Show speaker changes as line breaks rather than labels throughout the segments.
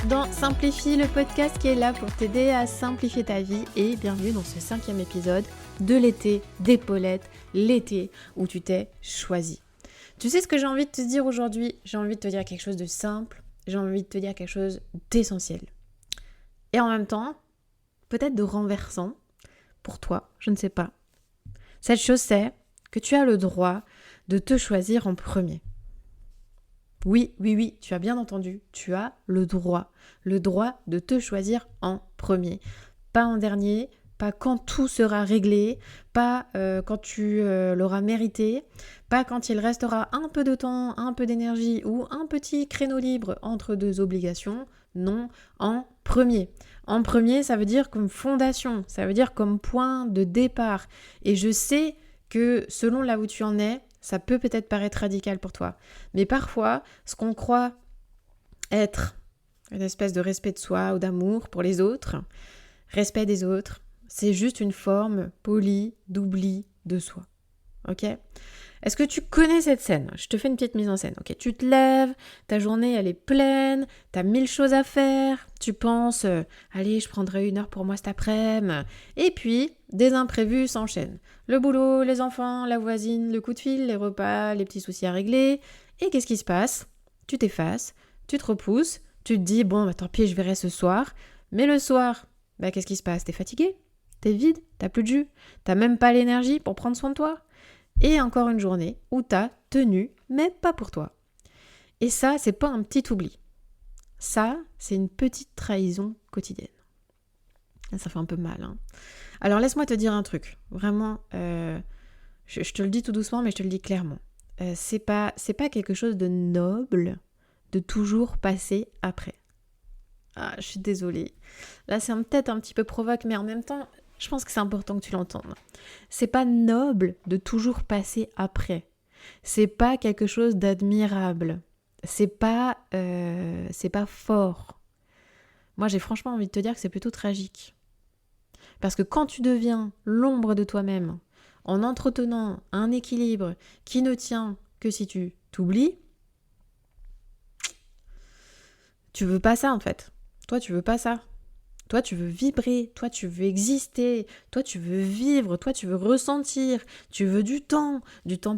dans Simplifie, le podcast qui est là pour t'aider à simplifier ta vie, et bienvenue dans ce 5e épisode de l'été d'épaulettes, l'été où tu t'es choisi. Tu sais ce que j'ai envie de te dire aujourd'hui? J'ai envie de te dire quelque chose de simple, j'ai envie de te dire quelque chose d'essentiel. Et en même temps, peut-être de renversant pour toi, je ne sais pas. Cette chose, c'est que tu as le droit de te choisir en premier. Oui, tu as bien entendu, tu as le droit de te choisir en premier. Pas en dernier, pas quand tout sera réglé, pas quand tu l'auras mérité, pas quand il restera un peu de temps, un peu d'énergie ou un petit créneau libre entre deux obligations. Non, en premier. En premier, ça veut dire comme fondation, ça veut dire comme point de départ. Et je sais que selon là où tu en es, ça peut peut-être paraître radical pour toi. Mais parfois, ce qu'on croit être une espèce de respect de soi ou d'amour pour les autres, respect des autres, c'est juste une forme polie d'oubli de soi. Ok ? Est-ce que tu connais cette scène ? Je te fais une petite mise en scène. Ok, tu te lèves, ta journée elle est pleine, tu as 1000 choses à faire, tu penses allez, je prendrai 1 heure pour moi cet après-midi. Et puis, des imprévus s'enchaînent. Le boulot, les enfants, la voisine, le coup de fil, les repas, les petits soucis à régler. Et qu'est-ce qui se passe ? Tu t'effaces, tu te repousses, tu te dis bon, tant pis, je verrai ce soir. Mais le soir, qu'est-ce qui se passe ? T'es fatigué ? T'es vide ? T'as plus de jus ? T'as même pas l'énergie pour prendre soin de toi ? Et encore une journée où t'as tenu, mais pas pour toi. Et ça, c'est pas un petit oubli. Ça, c'est une petite trahison quotidienne. Et ça fait un peu mal, hein. Alors laisse-moi te dire un truc. Vraiment, je te le dis tout doucement, mais je te le dis clairement. C'est pas quelque chose de noble de toujours passer après. Ah, je suis désolée. Là, c'est peut-être un petit peu provoque, mais en même temps, je pense que c'est important que tu l'entendes. C'est pas noble de toujours passer après. C'est pas quelque chose d'admirable. C'est pas fort. Moi, j'ai franchement envie de te dire que c'est plutôt tragique. Parce que quand tu deviens l'ombre de toi-même, en entretenant un équilibre qui ne tient que si tu t'oublies, tu veux pas ça en fait. Toi, tu veux pas ça. Toi, tu veux vibrer, toi, tu veux exister, toi, tu veux vivre, toi, tu veux ressentir, tu veux du temps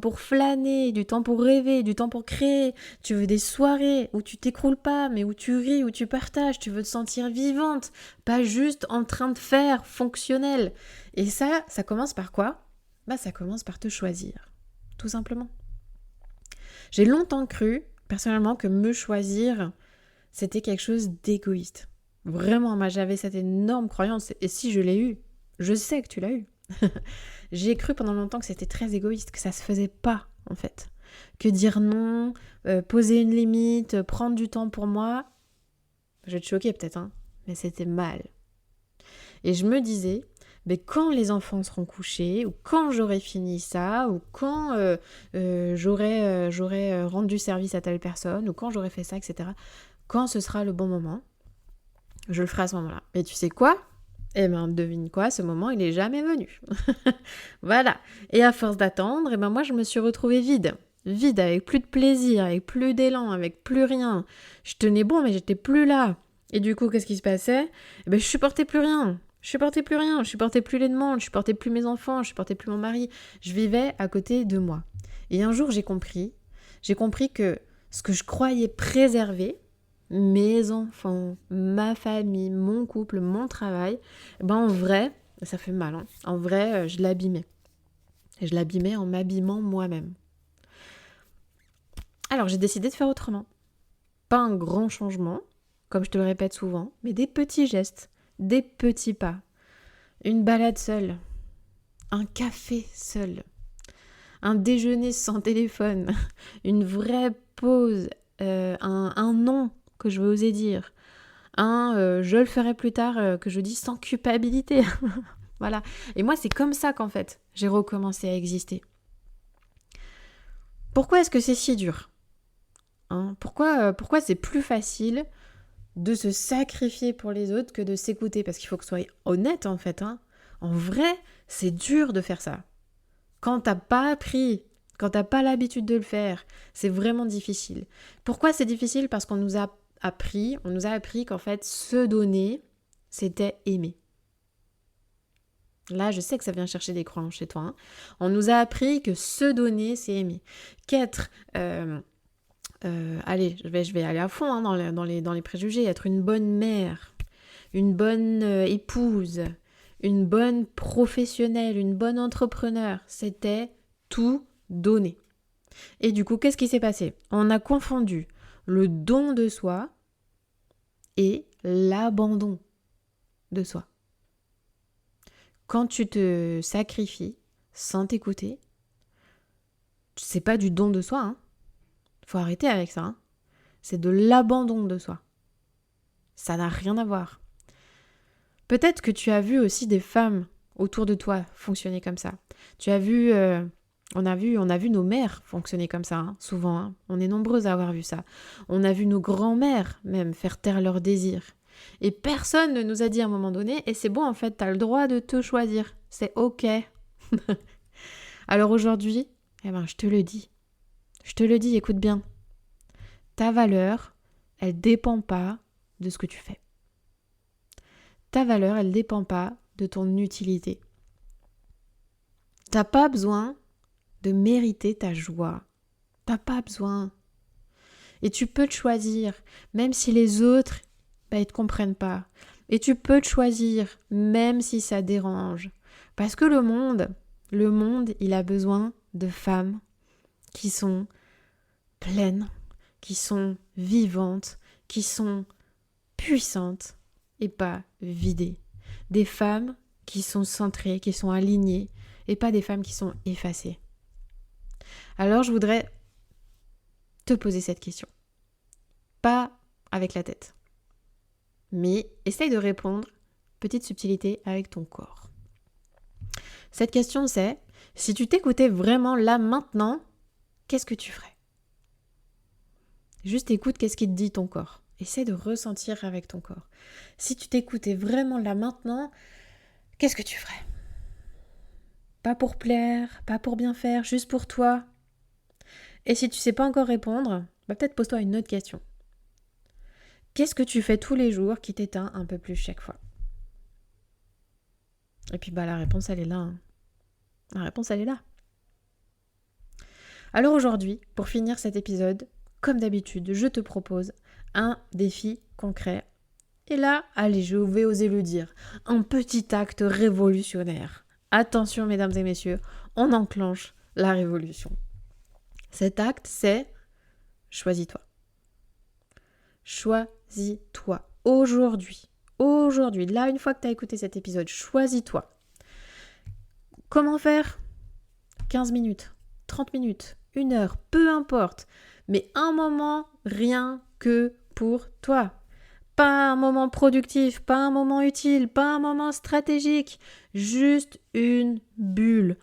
pour flâner, du temps pour rêver, du temps pour créer, tu veux des soirées où tu t'écroules pas, mais où tu ris, où tu partages, tu veux te sentir vivante, pas juste en train de faire fonctionnel. Et ça commence par quoi ? Ça commence par te choisir, tout simplement. J'ai longtemps cru, personnellement, que me choisir, c'était quelque chose d'égoïste. Vraiment, moi j'avais cette énorme croyance, et si je l'ai eue, je sais que tu l'as eue. J'ai cru pendant longtemps que c'était très égoïste, que ça se faisait pas en fait. Que dire non, poser une limite, prendre du temps pour moi, je vais te choquer peut-être, hein, mais c'était mal. Et je me disais, quand les enfants seront couchés, ou quand j'aurai fini ça, ou quand j'aurai rendu service à telle personne, ou quand j'aurai fait ça, etc., quand ce sera le bon moment, je le ferai à ce moment-là. Mais tu sais quoi ? Devine quoi, ce moment, il n'est jamais venu. Voilà. Et à force d'attendre, moi, je me suis retrouvée vide. Vide, avec plus de plaisir, avec plus d'élan, avec plus rien. Je tenais bon, mais j'étais plus là. Et du coup, qu'est-ce qui se passait ? Je supportais plus rien. Je supportais plus les demandes, je supportais plus mes enfants, je supportais plus mon mari. Je vivais à côté de moi. Et un jour, j'ai compris que ce que je croyais préserver, mes enfants, ma famille, mon couple, mon travail, en vrai, ça fait mal, hein. En vrai, je l'abîmais. Et je l'abîmais en m'abîmant moi-même. Alors, j'ai décidé de faire autrement. Pas un grand changement, comme je te le répète souvent, mais des petits gestes, des petits pas. Une balade seule, un café seul, un déjeuner sans téléphone, une vraie pause, un non que je vais oser dire, je le ferai plus tard, que je dis sans culpabilité. Voilà. Et moi, c'est comme ça qu'en fait, j'ai recommencé à exister. Pourquoi est-ce que c'est si dur ? Pourquoi c'est plus facile de se sacrifier pour les autres que de s'écouter ? Parce qu'il faut que ce soit honnête, en fait. En vrai, c'est dur de faire ça. Quand t'as pas appris, quand t'as pas l'habitude de le faire, c'est vraiment difficile. Pourquoi c'est difficile ? Parce qu'on nous a on nous a appris qu'en fait, se donner, c'était aimer. Là, je sais que ça vient chercher des croyances chez toi. On nous a appris que se donner, c'est aimer. Qu'être, allez, je vais aller à fond dans les préjugés. Être une bonne mère, une bonne épouse, une bonne professionnelle, une bonne entrepreneur, c'était tout donner. Et du coup, qu'est-ce qui s'est passé ? On a confondu le don de soi et l'abandon de soi. Quand tu te sacrifies sans t'écouter, c'est pas du don de soi. Faut arrêter avec ça. C'est de l'abandon de soi. Ça n'a rien à voir. Peut-être que tu as vu aussi des femmes autour de toi fonctionner comme ça. Tu as vu, on a vu nos mères fonctionner comme ça, souvent. On est nombreuses à avoir vu ça. On a vu nos grands-mères même faire taire leurs désirs. Et personne ne nous a dit à un moment donné, et c'est bon en fait, t'as le droit de te choisir. C'est ok. Alors aujourd'hui, je te le dis. Je te le dis, écoute bien. Ta valeur, elle dépend pas de ce que tu fais. Ta valeur, elle dépend pas de ton utilité. T'as pas besoin de mériter ta joie. T'as pas besoin. Et tu peux te choisir, même si les autres, ils te comprennent pas. Et tu peux te choisir, même si ça dérange. Parce que le monde, il a besoin de femmes qui sont pleines, qui sont vivantes, qui sont puissantes et pas vidées. Des femmes qui sont centrées, qui sont alignées et pas des femmes qui sont effacées. Alors je voudrais te poser cette question. Pas avec la tête, mais essaye de répondre, petite subtilité, avec ton corps. Cette question c'est, si tu t'écoutais vraiment là maintenant, qu'est-ce que tu ferais ? Juste écoute qu'est-ce qui te dit ton corps. Essaie de ressentir avec ton corps. Si tu t'écoutais vraiment là maintenant, qu'est-ce que tu ferais ? Pas pour plaire, pas pour bien faire, juste pour toi. Et si tu sais pas encore répondre, peut-être pose-toi une autre question. Qu'est-ce que tu fais tous les jours qui t'éteint un peu plus chaque fois ? Et puis la réponse elle est là. La réponse elle est là. Alors aujourd'hui, pour finir cet épisode, comme d'habitude, je te propose un défi concret. Et là, allez, je vais oser le dire, un petit acte révolutionnaire. Attention mesdames et messieurs, on enclenche la révolution. Cet acte, c'est choisis-toi. Choisis-toi. Aujourd'hui, là, une fois que tu as écouté cet épisode, choisis-toi. Comment faire ? 15 minutes, 30 minutes, 1 heure, peu importe. Mais un moment rien que pour toi. Pas un moment productif, pas un moment utile, pas un moment stratégique. Juste une bulle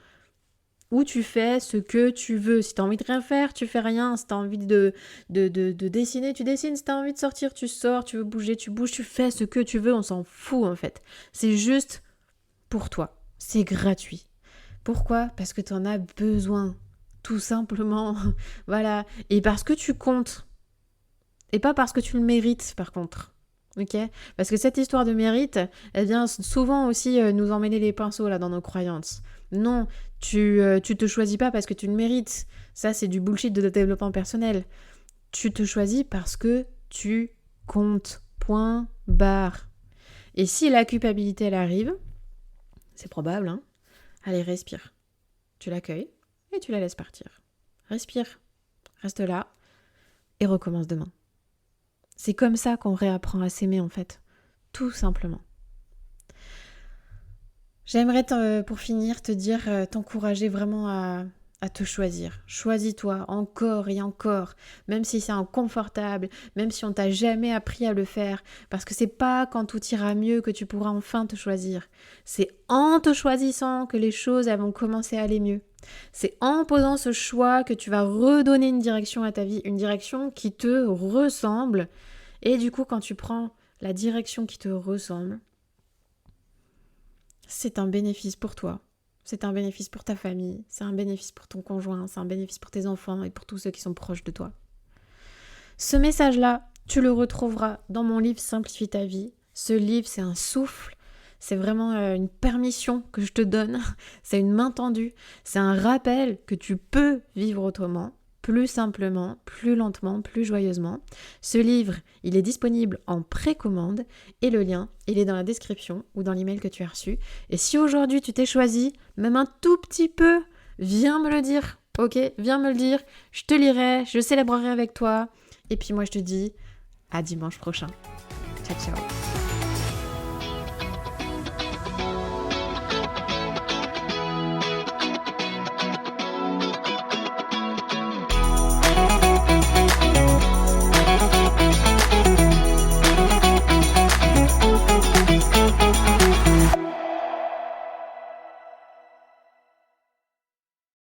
où tu fais ce que tu veux. Si tu as envie de rien faire, tu fais rien. Si tu as envie de dessiner, tu dessines. Si tu as envie de sortir, tu sors. Tu veux bouger, tu bouges. Tu fais ce que tu veux. On s'en fout en fait. C'est juste pour toi. C'est gratuit. Pourquoi ? Parce que tu en as besoin. Tout simplement. Voilà. Et parce que tu comptes. Et pas parce que tu le mérites, par contre. Ok ? Parce que cette histoire de mérite, elle vient souvent aussi nous emmêler les pinceaux là dans nos croyances. Non, tu te choisis pas parce que tu le mérites. Ça, c'est du bullshit de développement personnel. Tu te choisis parce que tu comptes. Point barre. Et si la culpabilité, elle arrive, c'est probable, hein ? Allez, respire. Tu l'accueilles et tu la laisses partir. Respire. Reste là et recommence demain. C'est comme ça qu'on réapprend à s'aimer en fait, tout simplement. J'aimerais pour finir te dire, t'encourager vraiment à te choisir. Choisis-toi encore et encore, même si c'est inconfortable, même si on t'a jamais appris à le faire, parce que c'est pas quand tout ira mieux que tu pourras enfin te choisir. C'est en te choisissant que les choses elles vont commencer à aller mieux. C'est en posant ce choix que tu vas redonner une direction à ta vie, une direction qui te ressemble. Et du coup, quand tu prends la direction qui te ressemble, c'est un bénéfice pour toi. C'est un bénéfice pour ta famille, c'est un bénéfice pour ton conjoint, c'est un bénéfice pour tes enfants et pour tous ceux qui sont proches de toi. Ce message-là, Tu le retrouveras dans mon livre Simplifie ta vie. Ce livre, c'est un souffle, c'est vraiment une permission que je te donne, c'est une main tendue, c'est un rappel que tu peux vivre autrement, plus simplement, plus lentement, plus joyeusement. Ce livre, il est disponible en précommande et le lien, il est dans la description ou dans l'email que tu as reçu. Et si aujourd'hui tu t'es choisi, même un tout petit peu, viens me le dire, ok ? Viens me le dire, je te lirai, je célébrerai avec toi. Et puis moi je te dis à dimanche prochain. Ciao, ciao.